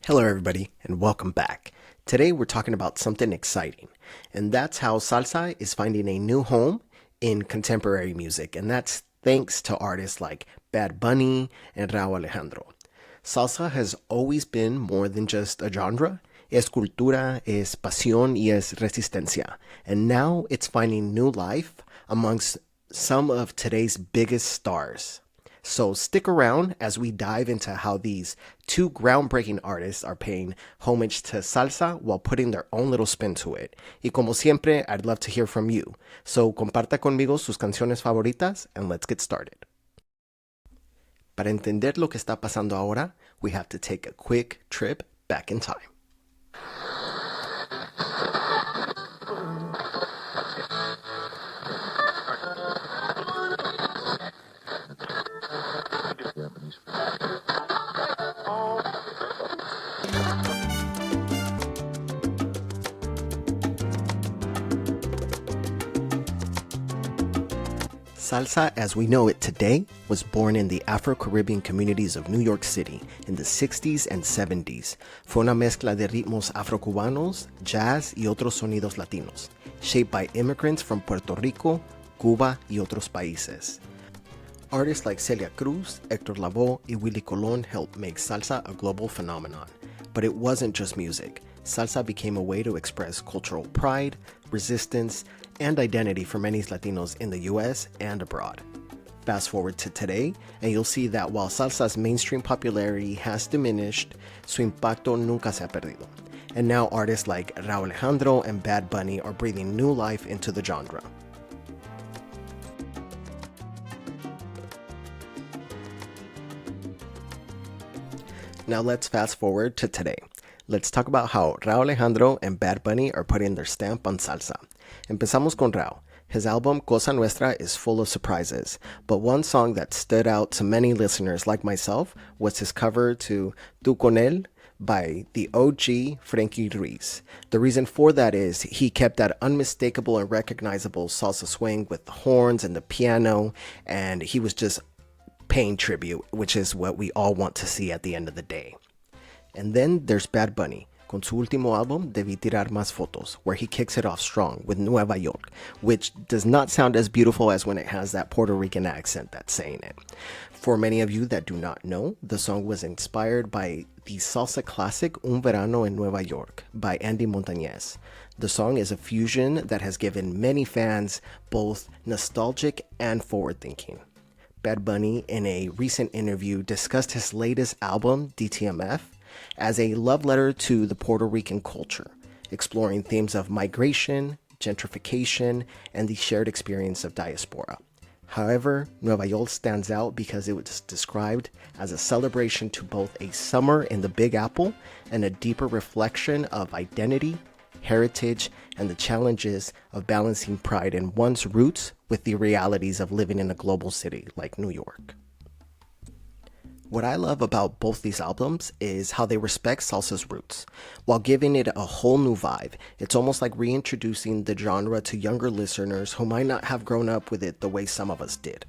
Hello, everybody, and welcome back. Today, we're talking about something exciting, and that's how salsa is finding a new home in contemporary music, and that's thanks to artists like Bad Bunny and Rauw Alejandro. Salsa has always been more than just a genre. Es cultura, es pasión, y es resistencia. And now it's finding new life amongst some of today's biggest stars. So stick around as we dive into how these two groundbreaking artists are paying homage to salsa while putting their own little spin to it. Y como siempre, I'd love to hear from you. So comparta conmigo sus canciones favoritas and let's get started. Para entender lo que está pasando ahora, we have to take a quick trip back in time. Salsa, as we know it today, was born in the Afro-Caribbean communities of New York City in the 60s and 70s. Fue una mezcla de ritmos afro-cubanos, jazz y otros sonidos latinos, shaped by immigrants from Puerto Rico, Cuba y otros países. Artists like Celia Cruz, Héctor Lavoe, y Willie Colón helped make salsa a global phenomenon. But it wasn't just music. Salsa became a way to express cultural pride, resistance, and identity for many Latinos in the US and abroad. Fast forward to today, and you'll see that while salsa's mainstream popularity has diminished, su impacto nunca se ha perdido. And now artists like Rauw Alejandro and Bad Bunny are breathing new life into the genre. Now let's fast forward to today. Let's talk about how Rauw Alejandro and Bad Bunny are putting their stamp on salsa. Empezamos con Rauw. His album Cosa Nuestra is full of surprises, but one song that stood out to many listeners like myself was his cover to Tu Con Él by the OG Frankie Ruiz. The reason for that is he kept that unmistakable and recognizable salsa swing with the horns and the piano, and he was just paying tribute, which is what we all want to see at the end of the day. And then there's Bad Bunny, con su último álbum, Debí Tirar Más Fotos, where he kicks it off strong with Nueva York, which does not sound as beautiful as when it has that Puerto Rican accent that's saying it. For many of you that do not know, the song was inspired by the salsa classic Un Verano en Nueva York by Andy Montañez. The song is a fusion that has given many fans both nostalgic and forward-thinking. Bad Bunny, in a recent interview, discussed his latest album, DTMF, as a love letter to the Puerto Rican culture, exploring themes of migration, gentrification, and the shared experience of diaspora. However, Nueva York stands out because it was described as a celebration to both a summer in the Big Apple and a deeper reflection of identity, heritage, and the challenges of balancing pride in one's roots with the realities of living in a global city like New York. What I love about both these albums is how they respect salsa's roots. While giving it a whole new vibe, it's almost like reintroducing the genre to younger listeners who might not have grown up with it the way some of us did.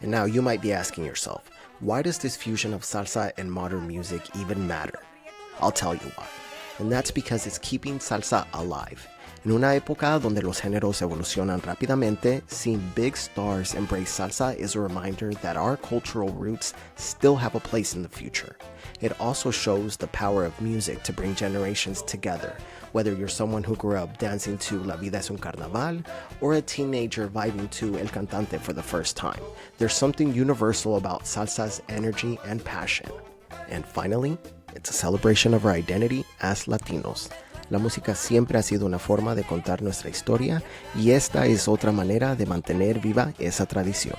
And now you might be asking yourself, why does this fusion of salsa and modern music even matter? I'll tell you why. And that's because it's keeping salsa alive. En una época donde los géneros evolucionan rápidamente, seeing big stars embrace salsa is a reminder that our cultural roots still have a place in the future. It also shows the power of music to bring generations together, whether you're someone who grew up dancing to La Vida es un Carnaval or a teenager vibing to El Cantante for the first time. There's something universal about salsa's energy and passion. And finally, it's a celebration of our identity as Latinos. La música siempre ha sido una forma de contar nuestra historia y esta es otra manera de mantener viva esa tradición.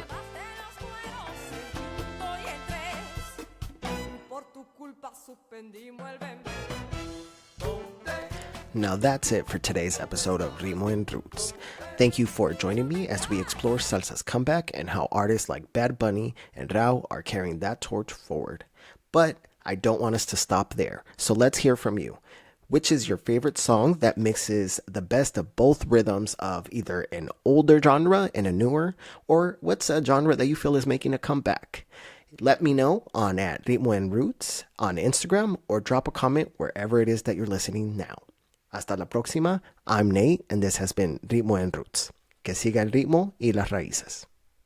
Now that's it for today's episode of Ritmo and Roots. Thank you for joining me as we explore salsa's comeback and how artists like Bad Bunny and Rauw are carrying that torch forward. But I don't want us to stop there, so let's hear from you. Which is your favorite song that mixes the best of both rhythms of either an older genre and a newer, or what's a genre that you feel is making a comeback? Let me know on at Ritmo and Roots on Instagram or drop a comment wherever it is that you're listening now. Hasta la próxima. I'm Nate and this has been Ritmo and Roots. Que siga el ritmo y las raíces.